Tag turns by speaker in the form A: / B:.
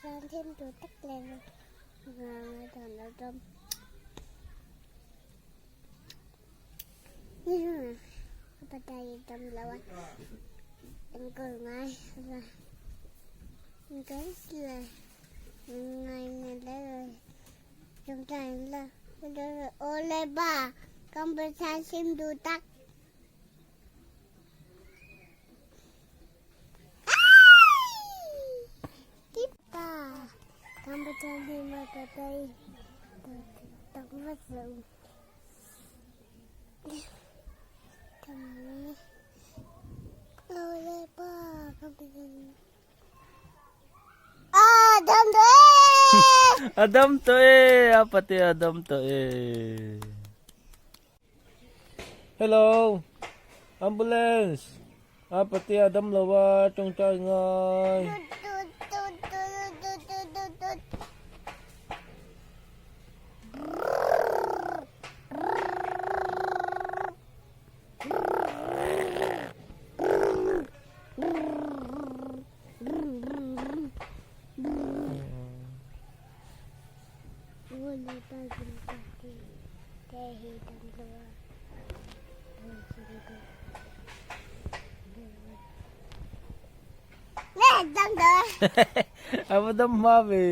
A: Sang thêm tôi tắt lên rồi thằng nó trong nhưng mà đây trong lâu em cười ngay rồi em cái là ngày này đây rồi trong trời là rồi ô lê ba con bé sang xem tôi tắt con bé sang đi mà tới đây tổng vật dụng kami oleh ba kami Adam to
B: Adam to eh. Apa ti Adam to eh. Hello. Ambulance. Apa ti Adam lawa trong trời ngay.
A: Wala pa ginagawa kahit ang gawa.
B: Apa dam mami.